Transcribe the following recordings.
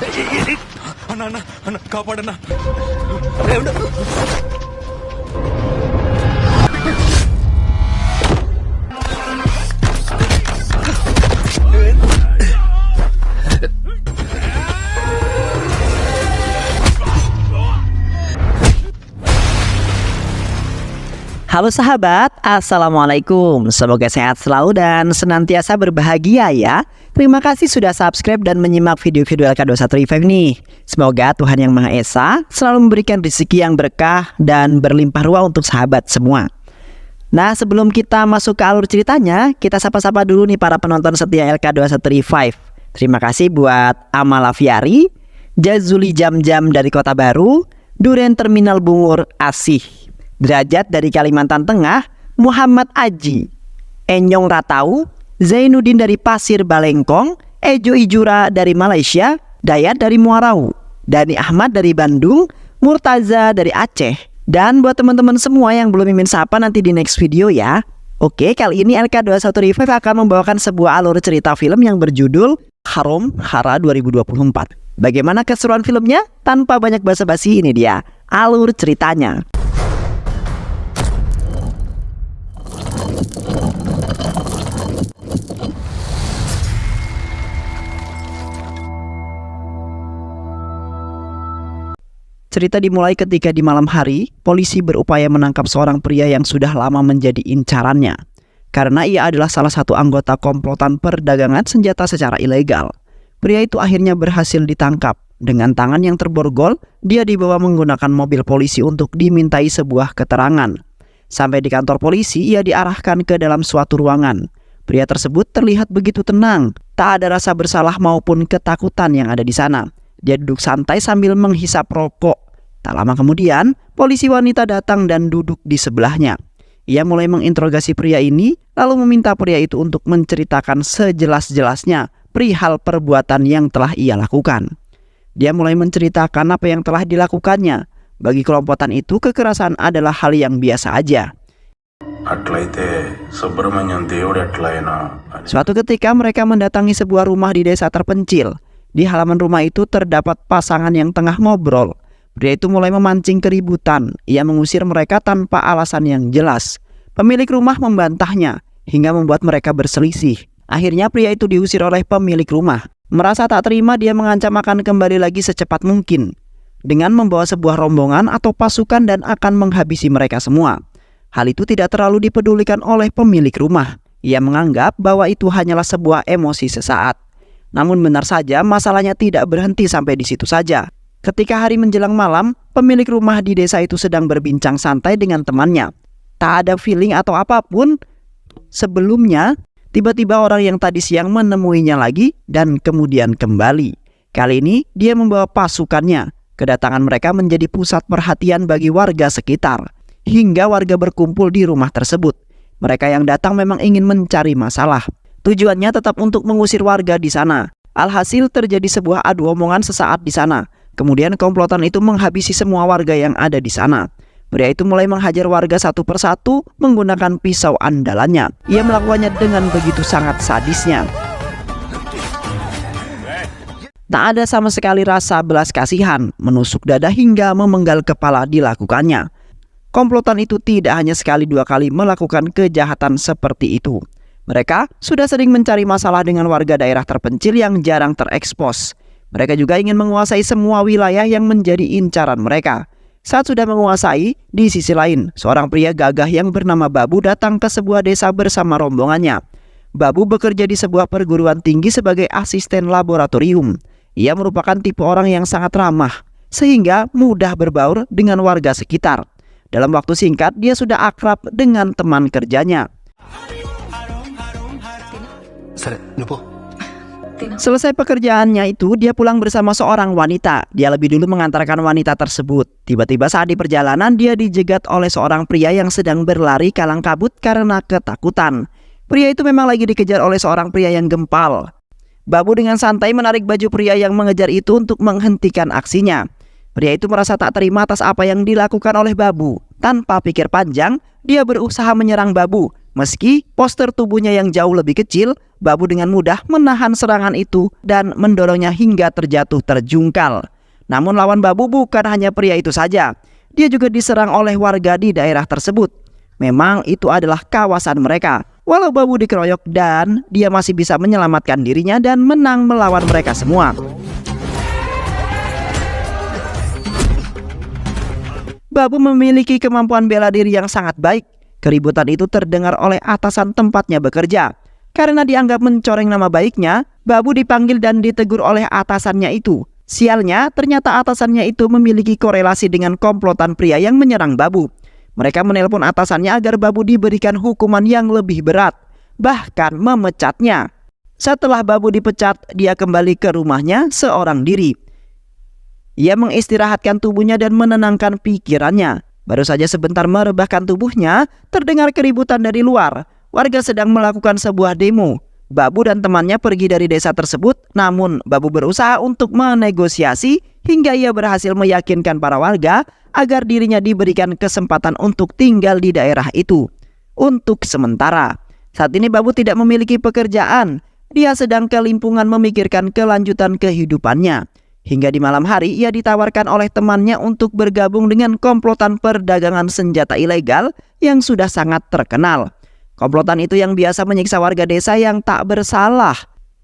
అన్న కాపాడన్నా. Halo sahabat, Assalamualaikum. Semoga sehat selalu dan senantiasa berbahagia ya. Terima kasih sudah subscribe dan menyimak video-video LK21 Revive nih. Semoga Tuhan Yang Maha Esa selalu memberikan rezeki yang berkah dan berlimpah ruah untuk sahabat semua. Nah, sebelum kita masuk ke alur ceritanya, kita sapa-sapa dulu nih para penonton setia LK21 Revive. Terima kasih buat Amala Fiari, Jazuli Jam-Jam dari Kota Baru, Duren Terminal Bungur Asih, Derajat dari Kalimantan Tengah, Muhammad Aji, Enyong Ratau, Zainuddin dari Pasir Balengkong, Ejo Ijura dari Malaysia, Dayat dari Muarau, Dani Ahmad dari Bandung, Murtaza dari Aceh. Dan buat teman-teman semua yang belum mimin sapa nanti di next video ya. Oke, kali ini LK21 Revive akan membawakan sebuah alur cerita film yang berjudul Harom Hara 2024. Bagaimana keseruan filmnya? Tanpa banyak basa-basi, ini dia alur ceritanya. Cerita dimulai ketika di malam hari, polisi berupaya menangkap seorang pria yang sudah lama menjadi incarannya. Karena ia adalah salah satu anggota komplotan perdagangan senjata secara ilegal. Pria itu akhirnya berhasil ditangkap. Dengan tangan yang terborgol, dia dibawa menggunakan mobil polisi untuk dimintai sebuah keterangan. Sampai di kantor polisi, ia diarahkan ke dalam suatu ruangan. Pria tersebut terlihat begitu tenang, tak ada rasa bersalah maupun ketakutan yang ada di sana. Dia duduk santai sambil menghisap rokok. Tak lama kemudian, polisi wanita datang dan duduk di sebelahnya. Ia mulai menginterogasi pria ini, lalu meminta pria itu untuk menceritakan sejelas-jelasnya perihal perbuatan yang telah ia lakukan. Dia mulai menceritakan apa yang telah dilakukannya. Bagi kelompokan itu, kekerasan adalah hal yang biasa aja. Suatu ketika mereka mendatangi sebuah rumah di desa terpencil. Di halaman rumah itu terdapat pasangan yang tengah ngobrol. Pria itu mulai memancing keributan. Ia mengusir mereka tanpa alasan yang jelas. Pemilik rumah membantahnya hingga membuat mereka berselisih. Akhirnya pria itu diusir oleh pemilik rumah. Merasa tak terima, dia mengancam akan kembali lagi secepat mungkin dengan membawa sebuah rombongan atau pasukan dan akan menghabisi mereka semua. Hal itu tidak terlalu dipedulikan oleh pemilik rumah. Ia menganggap bahwa itu hanyalah sebuah emosi sesaat. Namun benar saja masalahnya tidak berhenti sampai di situ saja. Ketika hari menjelang malam, pemilik rumah di desa itu sedang berbincang santai dengan temannya. Tak ada feeling atau apapun sebelumnya, tiba-tiba orang yang tadi siang menemuinya lagi dan kemudian kembali. Kali ini dia membawa pasukannya. Kedatangan mereka menjadi pusat perhatian bagi warga sekitar. Hingga warga berkumpul di rumah tersebut. Mereka yang datang memang ingin mencari masalah. Tujuannya tetap untuk mengusir warga di sana. Alhasil terjadi sebuah adu omongan sesaat di sana. Kemudian komplotan itu menghabisi semua warga yang ada di sana. Pria itu mulai menghajar warga satu persatu menggunakan pisau andalannya. Ia melakukannya dengan begitu sangat sadisnya. Tak ada sama sekali rasa belas kasihan, menusuk dada hingga memenggal kepala dilakukannya. Komplotan itu tidak hanya sekali dua kali melakukan kejahatan seperti itu. Mereka sudah sering mencari masalah dengan warga daerah terpencil yang jarang terekspos. Mereka juga ingin menguasai semua wilayah yang menjadi incaran mereka. Saat sudah menguasai, di sisi lain, seorang pria gagah yang bernama Babu datang ke sebuah desa bersama rombongannya. Babu bekerja di sebuah perguruan tinggi sebagai asisten laboratorium. Ia merupakan tipe orang yang sangat ramah, sehingga mudah berbaur dengan warga sekitar. Dalam waktu singkat, dia sudah akrab dengan teman kerjanya. Selesai pekerjaannya itu, dia pulang bersama seorang wanita. Dia lebih dulu mengantarkan wanita tersebut. Tiba-tiba saat di perjalanan, dia dijegat oleh seorang pria yang sedang berlari kalang kabut karena ketakutan. Pria itu memang lagi dikejar oleh seorang pria yang gempal. Babu dengan santai menarik baju pria yang mengejar itu untuk menghentikan aksinya. Pria itu merasa tak terima atas apa yang dilakukan oleh Babu. Tanpa pikir panjang, dia berusaha menyerang Babu Meski postur tubuhnya yang jauh lebih kecil, Babu dengan mudah menahan serangan itu dan mendorongnya hingga terjatuh terjungkal. Namun lawan Babu bukan hanya pria itu saja. Dia juga diserang oleh warga di daerah tersebut. Memang itu adalah kawasan mereka. Walau Babu dikeroyok dan dia masih bisa menyelamatkan dirinya dan menang melawan mereka semua. Babu memiliki kemampuan bela diri yang sangat baik. Keributan itu terdengar oleh atasan tempatnya bekerja. Karena dianggap mencoreng nama baiknya, Babu dipanggil dan ditegur oleh atasannya itu. Sialnya, ternyata atasannya itu memiliki korelasi dengan komplotan pria yang menyerang Babu. Mereka menelpon atasannya agar Babu diberikan hukuman yang lebih berat, bahkan memecatnya. Setelah Babu dipecat, dia kembali ke rumahnya seorang diri. Ia mengistirahatkan tubuhnya dan menenangkan pikirannya. Baru saja sebentar merebahkan tubuhnya, terdengar keributan dari luar. Warga sedang melakukan sebuah demo. Babu dan temannya pergi dari desa tersebut, namun Babu berusaha untuk menegosiasi hingga ia berhasil meyakinkan para warga agar dirinya diberikan kesempatan untuk tinggal di daerah itu. Untuk sementara, saat ini Babu tidak memiliki pekerjaan. Dia sedang kelimpungan memikirkan kelanjutan kehidupannya. Hingga di malam hari ia ditawarkan oleh temannya untuk bergabung dengan komplotan perdagangan senjata ilegal yang sudah sangat terkenal. Komplotan itu yang biasa menyiksa warga desa yang tak bersalah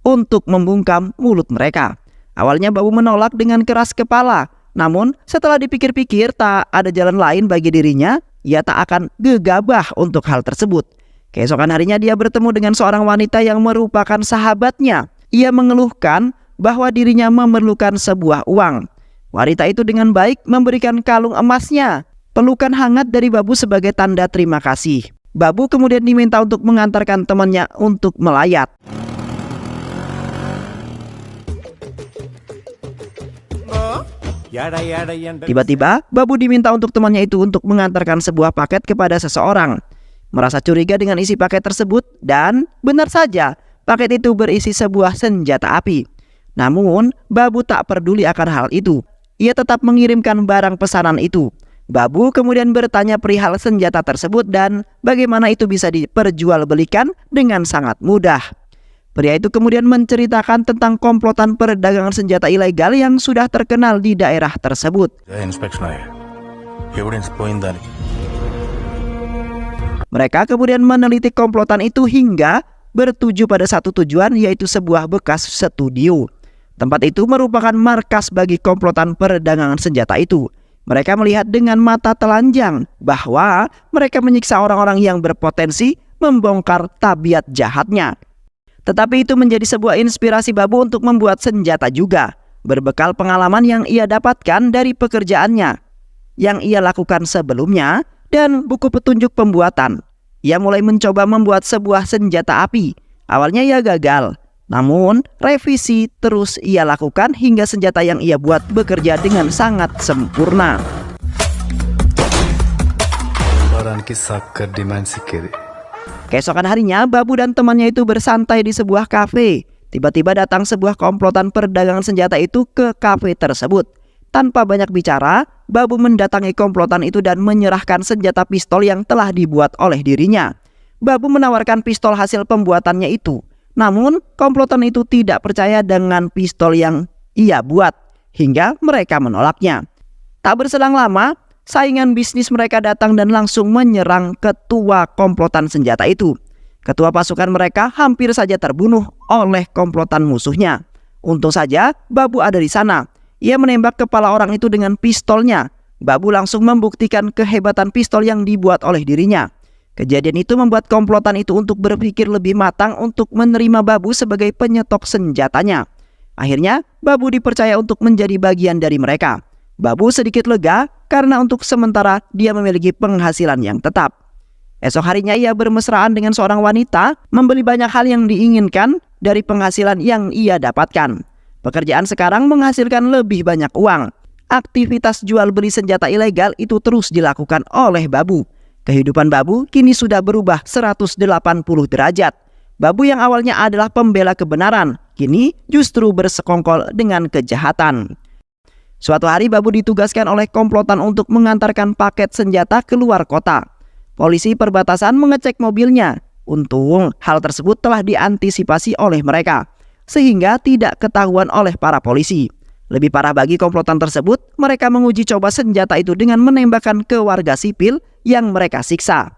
untuk membungkam mulut mereka. Awalnya Babu menolak dengan keras kepala, namun setelah dipikir-pikir tak ada jalan lain bagi dirinya, ia tak akan gegabah untuk hal tersebut. Keesokan harinya dia bertemu dengan seorang wanita yang merupakan sahabatnya. Ia mengeluhkan bahwa dirinya memerlukan sebuah uang. Wanita itu dengan baik memberikan kalung emasnya. Pelukan hangat dari Babu sebagai tanda terima kasih. Babu kemudian diminta untuk mengantarkan temannya untuk melayat. Tiba-tiba Babu diminta untuk temannya itu untuk mengantarkan sebuah paket kepada seseorang. Merasa curiga dengan isi paket tersebut dan benar saja paket itu berisi sebuah senjata api. Namun Babu tak peduli akan hal itu. Ia tetap mengirimkan barang pesanan itu. Babu kemudian bertanya perihal senjata tersebut dan bagaimana itu bisa diperjualbelikan dengan sangat mudah. Pria itu kemudian menceritakan tentang komplotan perdagangan senjata ilegal yang sudah terkenal di daerah tersebut. Mereka kemudian meneliti komplotan itu hingga bertuju pada satu tujuan, yaitu sebuah bekas studio. Tempat itu merupakan markas bagi komplotan perdagangan senjata itu. Mereka melihat dengan mata telanjang bahwa mereka menyiksa orang-orang yang berpotensi membongkar tabiat jahatnya. Tetapi itu menjadi sebuah inspirasi Babu untuk membuat senjata juga, berbekal pengalaman yang ia dapatkan dari pekerjaannya yang ia lakukan sebelumnya dan buku petunjuk pembuatan. Ia mulai mencoba membuat sebuah senjata api. Awalnya ia gagal, namun revisi terus ia lakukan hingga senjata yang ia buat bekerja dengan sangat sempurna. Keesokan harinya Babu dan temannya itu bersantai di sebuah kafe. Tiba-tiba datang sebuah komplotan perdagangan senjata itu ke kafe tersebut. Tanpa banyak bicara, Babu mendatangi komplotan itu dan menyerahkan senjata pistol yang telah dibuat oleh dirinya. Babu menawarkan pistol hasil pembuatannya itu. Namun komplotan itu tidak percaya dengan pistol yang ia buat hingga mereka menolaknya. Tak berselang lama, saingan bisnis mereka datang dan langsung menyerang ketua komplotan senjata itu. Ketua pasukan mereka hampir saja terbunuh oleh komplotan musuhnya. Untung saja Babu ada di sana. Ia menembak kepala orang itu dengan pistolnya. Babu langsung membuktikan kehebatan pistol yang dibuat oleh dirinya. Kejadian itu membuat komplotan itu untuk berpikir lebih matang untuk menerima Babu sebagai penyetok senjatanya. Akhirnya Babu dipercaya untuk menjadi bagian dari mereka. Babu sedikit lega karena untuk sementara dia memiliki penghasilan yang tetap. Esok harinya ia bermesraan dengan seorang wanita, membeli banyak hal yang diinginkan dari penghasilan yang ia dapatkan. Pekerjaan sekarang menghasilkan lebih banyak uang. Aktivitas jual beli senjata ilegal itu terus dilakukan oleh Babu. Kehidupan Babu kini sudah berubah 180 derajat. Babu yang awalnya adalah pembela kebenaran, kini justru bersekongkol dengan kejahatan. Suatu hari Babu ditugaskan oleh komplotan untuk mengantarkan paket senjata keluar kota. Polisi perbatasan mengecek mobilnya. Untung hal tersebut telah diantisipasi oleh mereka, sehingga tidak ketahuan oleh para polisi. Lebih parah bagi komplotan tersebut, mereka menguji coba senjata itu dengan menembakkan ke warga sipil yang mereka siksa.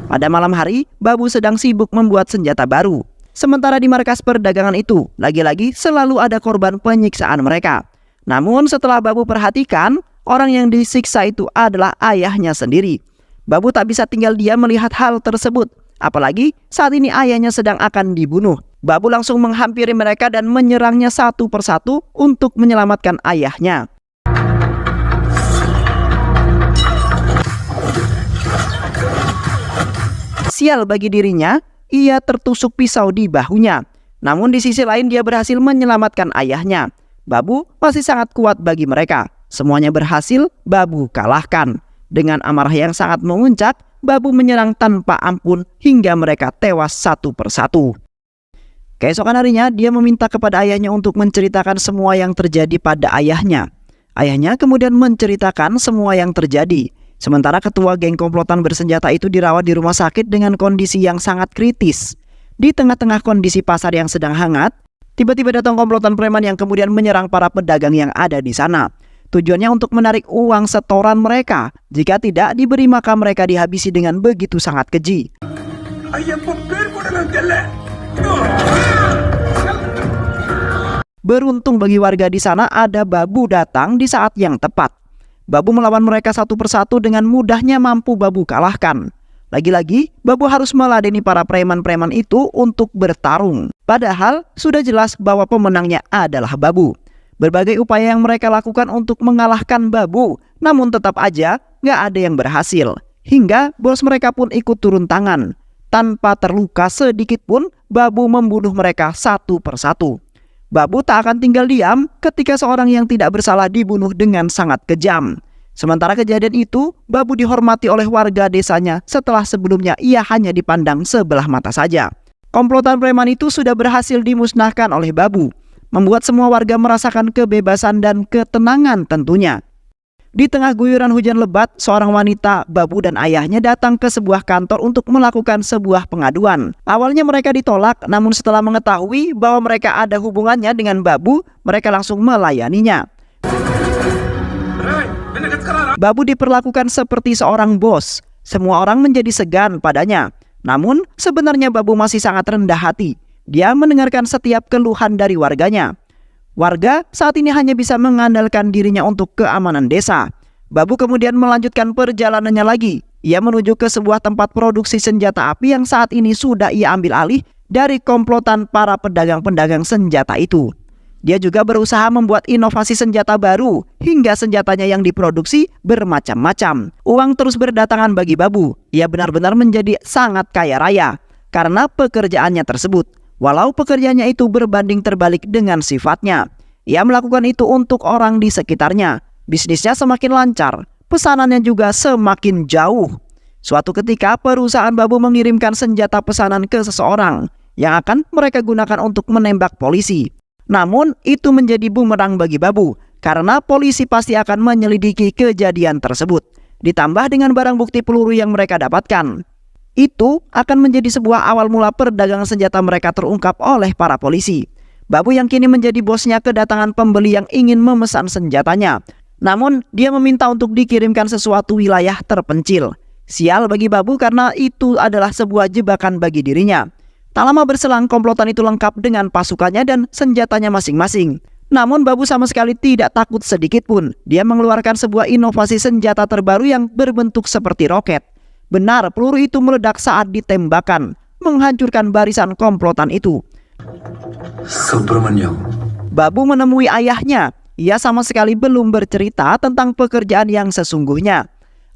Pada malam hari, Babu sedang sibuk membuat senjata baru. Sementara di markas perdagangan itu, lagi-lagi selalu ada korban penyiksaan mereka. Namun setelah Babu perhatikan, orang yang disiksa itu adalah ayahnya sendiri. Babu tak bisa tinggal diam melihat hal tersebut. Apalagi saat ini ayahnya sedang akan dibunuh. Babu langsung menghampiri mereka dan menyerangnya satu persatu untuk menyelamatkan ayahnya. Sial bagi dirinya, ia tertusuk pisau di bahunya. Namun di sisi lain dia berhasil menyelamatkan ayahnya. Babu masih sangat kuat bagi mereka. Semuanya berhasil Babu kalahkan. Dengan amarah yang sangat memuncak, Babu menyerang tanpa ampun hingga mereka tewas satu persatu. Keesokan harinya, dia meminta kepada ayahnya untuk menceritakan semua yang terjadi pada ayahnya. Ayahnya kemudian menceritakan semua yang terjadi. Sementara ketua geng komplotan bersenjata itu dirawat di rumah sakit dengan kondisi yang sangat kritis. Di tengah-tengah kondisi pasar yang sedang hangat, tiba-tiba datang komplotan preman yang kemudian menyerang para pedagang yang ada di sana. Tujuannya untuk menarik uang setoran mereka. Jika tidak diberi maka mereka dihabisi dengan begitu sangat keji. Beruntung bagi warga di sana ada Babu datang di saat yang tepat. Babu melawan mereka satu persatu dengan mudahnya mampu Babu kalahkan. Lagi-lagi Babu harus meladeni para preman-preman itu untuk bertarung. Padahal sudah jelas bahwa pemenangnya adalah Babu. Berbagai upaya yang mereka lakukan untuk mengalahkan Babu, namun tetap aja gak ada yang berhasil. Hingga bos mereka pun ikut turun tangan. Tanpa terluka sedikit pun, Babu membunuh mereka satu persatu. Babu tak akan tinggal diam ketika seorang yang tidak bersalah dibunuh dengan sangat kejam. Sementara kejadian itu, Babu dihormati oleh warga desanya setelah sebelumnya ia hanya dipandang sebelah mata saja. Komplotan preman itu sudah berhasil dimusnahkan oleh Babu, membuat semua warga merasakan kebebasan dan ketenangan tentunya. Di tengah guyuran hujan lebat, seorang wanita, Babu dan ayahnya datang ke sebuah kantor untuk melakukan sebuah pengaduan. Awalnya mereka ditolak, namun setelah mengetahui bahwa mereka ada hubungannya dengan Babu, mereka langsung melayaninya. Babu diperlakukan seperti seorang bos. Semua orang menjadi segan padanya. Namun sebenarnya Babu masih sangat rendah hati. Dia mendengarkan setiap keluhan dari warganya. Warga saat ini hanya bisa mengandalkan dirinya untuk keamanan desa. Babu kemudian melanjutkan perjalanannya lagi. Ia menuju ke sebuah tempat produksi senjata api yang saat ini sudah ia ambil alih dari komplotan para pedagang-pedagang senjata itu. Dia juga berusaha membuat inovasi senjata baru hingga senjatanya yang diproduksi bermacam-macam. Uang terus berdatangan bagi Babu. Ia benar-benar menjadi sangat kaya raya karena pekerjaannya tersebut. Walau pekerjaannya itu berbanding terbalik dengan sifatnya. Ia melakukan itu untuk orang di sekitarnya. Bisnisnya semakin lancar, pesanannya juga semakin jauh. Suatu ketika perusahaan Babu mengirimkan senjata pesanan ke seseorang yang akan mereka gunakan untuk menembak polisi. Namun itu menjadi bumerang bagi Babu karena polisi pasti akan menyelidiki kejadian tersebut. Ditambah dengan barang bukti peluru yang mereka dapatkan. Itu akan menjadi sebuah awal mula perdagangan senjata mereka terungkap oleh para polisi. Babu yang kini menjadi bosnya kedatangan pembeli yang ingin memesan senjatanya. Namun dia meminta untuk dikirimkan sesuatu wilayah terpencil. Sial bagi Babu karena itu adalah sebuah jebakan bagi dirinya. Tak lama berselang komplotan itu lengkap dengan pasukannya dan senjatanya masing-masing. Namun Babu sama sekali tidak takut sedikit pun. Dia mengeluarkan sebuah inovasi senjata terbaru yang berbentuk seperti roket. Benar, peluru itu meledak saat ditembakkan, menghancurkan barisan komplotan itu. Babu menemui ayahnya. Ia sama sekali belum bercerita tentang pekerjaan yang sesungguhnya.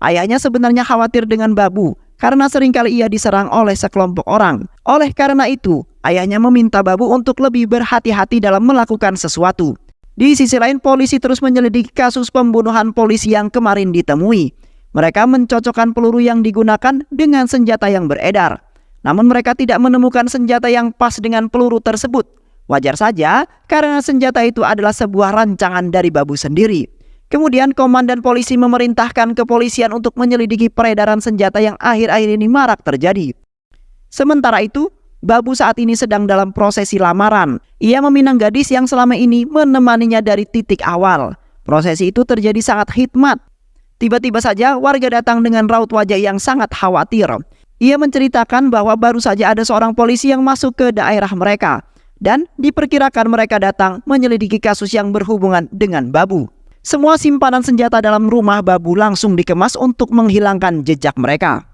Ayahnya sebenarnya khawatir dengan Babu karena seringkali ia diserang oleh sekelompok orang. Oleh karena itu, ayahnya meminta Babu untuk lebih berhati-hati dalam melakukan sesuatu. Di sisi lain, polisi terus menyelidiki kasus pembunuhan polisi yang kemarin ditemui. Mereka mencocokkan peluru yang digunakan dengan senjata yang beredar. Namun mereka tidak menemukan senjata yang pas dengan peluru tersebut. Wajar saja karena senjata itu adalah sebuah rancangan dari Babu sendiri. Kemudian komandan polisi memerintahkan kepolisian untuk menyelidiki peredaran senjata yang akhir-akhir ini marak terjadi. Sementara itu, Babu saat ini sedang dalam prosesi lamaran. Ia meminang gadis yang selama ini menemaninya dari titik awal. Prosesi itu terjadi sangat hikmat. Tiba-tiba saja warga datang dengan raut wajah yang sangat khawatir. Ia menceritakan bahwa baru saja ada seorang polisi yang masuk ke daerah mereka. Dan diperkirakan mereka datang menyelidiki kasus yang berhubungan dengan Babu. Semua simpanan senjata dalam rumah Babu langsung dikemas untuk menghilangkan jejak mereka.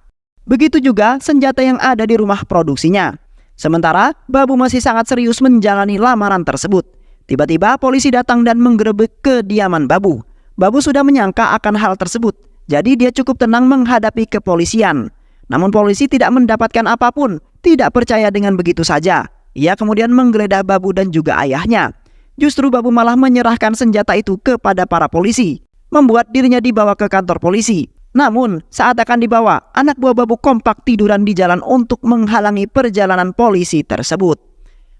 Begitu juga senjata yang ada di rumah produksinya. Sementara Babu masih sangat serius menjalani lamaran tersebut. Tiba-tiba polisi datang dan menggerebek kediaman Babu. Babu sudah menyangka akan hal tersebut. Jadi dia cukup tenang menghadapi kepolisian. Namun polisi tidak mendapatkan apapun. Tidak percaya dengan begitu saja. Ia kemudian menggeledah Babu dan juga ayahnya. Justru Babu malah menyerahkan senjata itu kepada para polisi, membuat dirinya dibawa ke kantor polisi. Namun, saat akan dibawa, anak buah Babu kompak tiduran di jalan untuk menghalangi perjalanan polisi tersebut.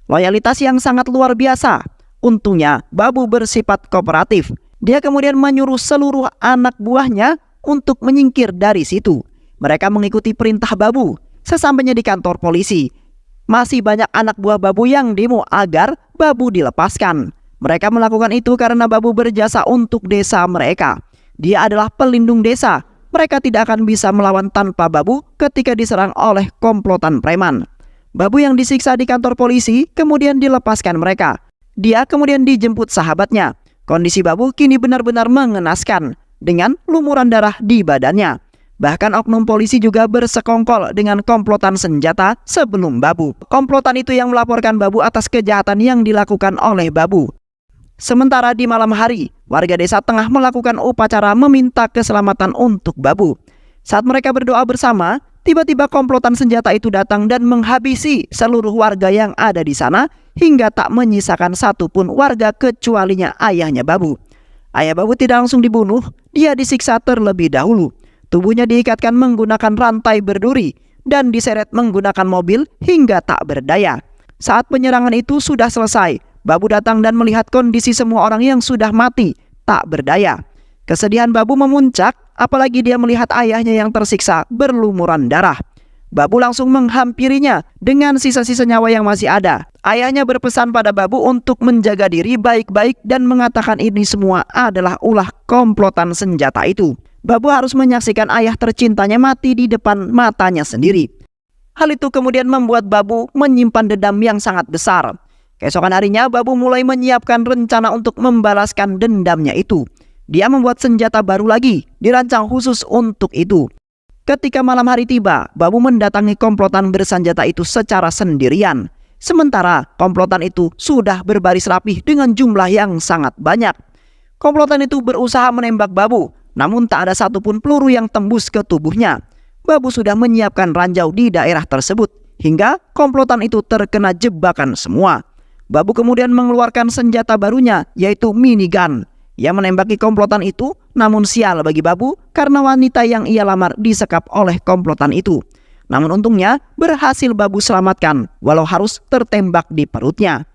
Loyalitas yang sangat luar biasa. Untungnya, Babu bersifat kooperatif. Dia kemudian menyuruh seluruh anak buahnya untuk menyingkir dari situ. Mereka mengikuti perintah Babu. Sesampainya di kantor polisi, masih banyak anak buah Babu yang demo agar Babu dilepaskan. Mereka melakukan itu karena Babu berjasa untuk desa mereka. Dia adalah pelindung desa. Mereka tidak akan bisa melawan tanpa Babu ketika diserang oleh komplotan preman. Babu yang disiksa di kantor polisi kemudian dilepaskan mereka. Dia kemudian dijemput sahabatnya. Kondisi Babu kini benar-benar mengenaskan dengan lumuran darah di badannya. Bahkan oknum polisi juga bersekongkol dengan komplotan senjata sebelum Babu. Komplotan itu yang melaporkan Babu atas kejahatan yang dilakukan oleh Babu. Sementara di malam hari, warga desa tengah melakukan upacara meminta keselamatan untuk Babu. Saat mereka berdoa bersama, tiba-tiba komplotan senjata itu datang dan menghabisi seluruh warga yang ada di sana hingga tak menyisakan satupun warga kecualinya ayahnya Babu. Ayah Babu tidak langsung dibunuh, dia disiksa terlebih dahulu. Tubuhnya diikatkan menggunakan rantai berduri dan diseret menggunakan mobil hingga tak berdaya. Saat penyerangan itu sudah selesai, Babu datang dan melihat kondisi semua orang yang sudah mati, tak berdaya. Kesedihan Babu memuncak, apalagi dia melihat ayahnya yang tersiksa berlumuran darah. Babu langsung menghampirinya dengan sisa-sisa nyawa yang masih ada. Ayahnya berpesan pada Babu untuk menjaga diri baik-baik dan mengatakan ini semua adalah ulah komplotan senjata itu. Babu harus menyaksikan ayah tercintanya mati di depan matanya sendiri. Hal itu kemudian membuat Babu menyimpan dendam yang sangat besar. Keesokan harinya Babu mulai menyiapkan rencana untuk membalaskan dendamnya itu. Dia membuat senjata baru lagi, dirancang khusus untuk itu. Ketika malam hari tiba, Babu mendatangi komplotan bersenjata itu secara sendirian. Sementara komplotan itu sudah berbaris rapih dengan jumlah yang sangat banyak. Komplotan itu berusaha menembak Babu, namun tak ada satupun peluru yang tembus ke tubuhnya. Babu sudah menyiapkan ranjau di daerah tersebut, hingga komplotan itu terkena jebakan semua. Babu kemudian mengeluarkan senjata barunya, yaitu minigun. Ia menembaki komplotan itu, namun sial bagi Babu karena wanita yang ia lamar disekap oleh komplotan itu. Namun untungnya berhasil Babu selamatkan, walau harus tertembak di perutnya.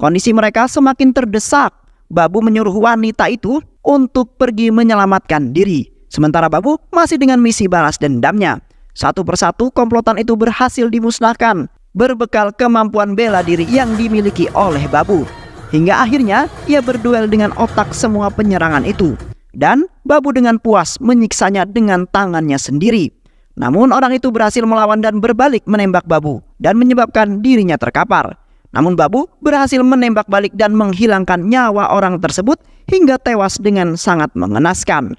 Kondisi mereka semakin terdesak. Babu menyuruh wanita itu untuk pergi menyelamatkan diri. Sementara Babu masih dengan misi balas dendamnya. Satu persatu komplotan itu berhasil dimusnahkan, berbekal kemampuan bela diri yang dimiliki oleh Babu. Hingga akhirnya ia berduel dengan otak semua penyerangan itu. Dan Babu dengan puas menyiksanya dengan tangannya sendiri. Namun orang itu berhasil melawan dan berbalik menembak Babu dan menyebabkan dirinya terkapar. Namun Babu berhasil menembak balik dan menghilangkan nyawa orang tersebut hingga tewas dengan sangat mengenaskan.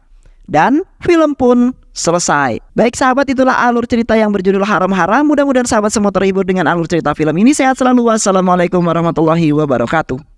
Dan film pun selesai. Baik sahabat, itulah alur cerita yang berjudul Haram Haram. Mudah-mudahan sahabat semua terhibur dengan alur cerita film ini. Sehat selalu. Wassalamualaikum warahmatullahi wabarakatuh.